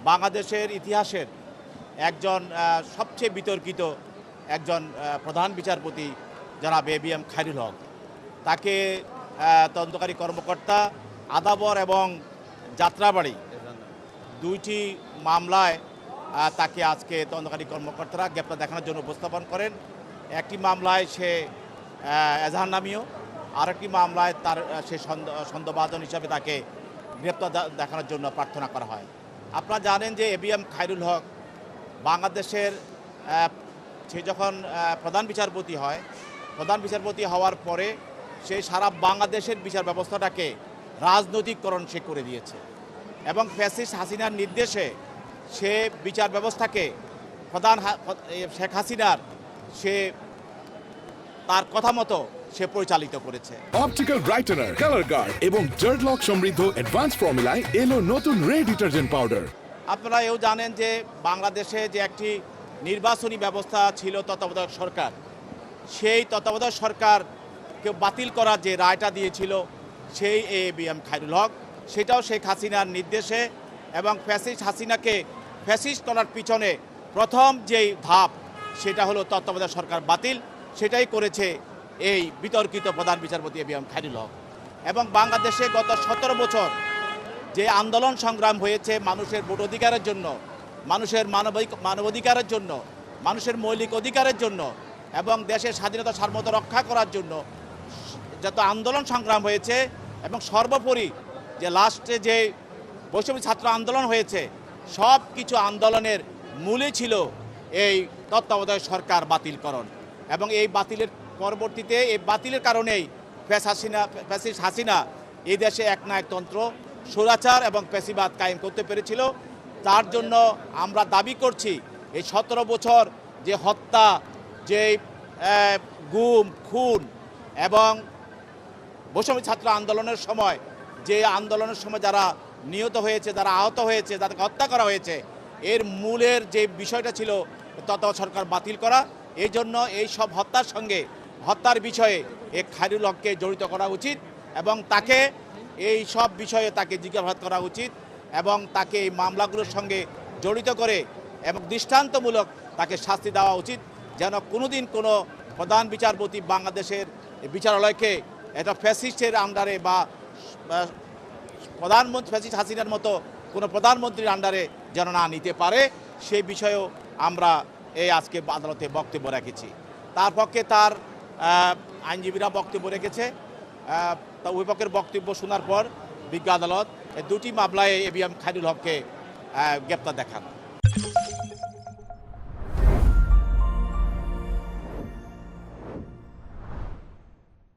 বাংলাদেশের ইতিহাসের একজন সবচেয়ে বিতর্কিত একজন প্রধান বিচারপতি জনাব এবিএম খায়রুল হক, তাকে তদন্তকারী কর্মকর্তা আদাবর এবং যাত্রাবাড়ি দুইটি মামলায় তাকে আজকে তদন্তকারী কর্মকর্তারা গ্রেপ্তার দেখানোর জন্য উপস্থাপন করেন। একটি মামলায় সে এজাহার নামীয়, আরেকটি মামলায় তার সে সন্দেহভাজন হিসাবে তাকে গ্রেপ্তার দেখানোর জন্য প্রার্থনা করা হয়। আপনারা জানেন যে এবিএম খায়রুল হক বাংলাদেশের সে যখন প্রধান বিচারপতি হয়, প্রধান বিচারপতি হওয়ার পরে সে সারা বাংলাদেশের বিচার ব্যবস্থাটাকে রাজনৈতিককরণ সে করে দিয়েছে এবং ফ্যাসিস্ট হাসিনার নির্দেশে সে বিচার ব্যবস্থাকে শেখ হাসিনার সে তার কথা মতো সে পরিচালিত করেছে। অপটিক্যাল ব্রাইটেনার, কালার গার্ড এবং জার্ট লক সমৃদ্ধ অ্যাডভান্স ফর্মুলায় এলো নতুন রে ডিটারজেন্ট পাউডার। আপনারা এও জানেন যে বাংলাদেশে যে একটি নির্বাচনী ব্যবস্থা ছিল তত্ত্বাবধায়ক সরকার, সেই তত্ত্বাবধায়ক সরকারকে বাতিল করার যে রায়টা দিয়েছিল সেই এবিএম খায়রুল হক, সেটাও শেখ হাসিনার নির্দেশে এবং ফ্যাসিস্ট হাসিনাকে ফ্যাসিস্ট করার পিছনে প্রথম যেই ধাপ সেটা হলো তত্ত্বাবধায়ক সরকার বাতিল, সেটাই করেছে এই বিতর্কিত প্রধান বিচারপতি এবিএম খায়রুল হক। এবং বাংলাদেশে গত 17 বছর যে আন্দোলন সংগ্রাম হয়েছে মানুষের ভোট অধিকারের জন্য, মানুষের মানবাধিকারের জন্য, মানুষের মৌলিক অধিকারের জন্য এবং দেশের স্বাধীনতা সার্বভৌমত্ব রক্ষা করার জন্য যত আন্দোলন সংগ্রাম হয়েছে এবং সর্বোপরি যে লাস্টে যে বৈষম্য ছাত্র আন্দোলন হয়েছে, সব কিছু আন্দোলনের মূলে ছিল এই তত্ত্বাবধায়ক সরকার বাতিলকরণ। এবং এই বাতিলের পরবর্তীতে এই বাতিলের কারণেই ফ্যাসিস্ট হাসিনা এই দেশে একনায়কতন্ত্র, স্বৈরাচার এবং ফ্যাসিবাদ কায়েম করতে পেরেছিল। তার জন্য আমরা দাবি করছি এই 17 বছর যে হত্যা, যে গুম খুন এবং বৈষম্য ছাত্র আন্দোলনের সময় যারা নিহত হয়েছে, যারা আহত হয়েছে, যাদেরকে হত্যা করা হয়েছে, এর মূলের যে বিষয়টা ছিল তত্ত্বাবধায়ক সরকার বাতিল করা। এই জন্য এই সব হত্যার বিষয়ে এই খায়রুল হককে জড়িত করা উচিত এবং তাকে এই সব বিষয়ে তাকে জিজ্ঞাসাবাদ করা উচিত এবং তাকে এই মামলাগুলোর সঙ্গে জড়িত করে এবং দৃষ্টান্তমূলক তাকে শাস্তি দেওয়া উচিত, যেন কোনোদিন কোনো প্রধান বিচারপতি বাংলাদেশের বিচারালয়কে এটা ফ্যাসিস্টের আন্ডারে বা ফ্যাসিস্ট হাসিনার মতো কোনো প্রধানমন্ত্রীর আন্ডারে যেন না নিতে পারে, সেই বিষয়েও আমরা এই আজকে আদালতে বক্তব্য রেখেছি। তার পক্ষে তার আইনজীবীরা বক্তব্য রেখেছে। তা ওই পক্ষের বক্তব্য শোনার পর বিজ্ঞ আদালত দুটি মামলায় এবিএম খায়রুল হককে গ্রেপ্তার দেখান।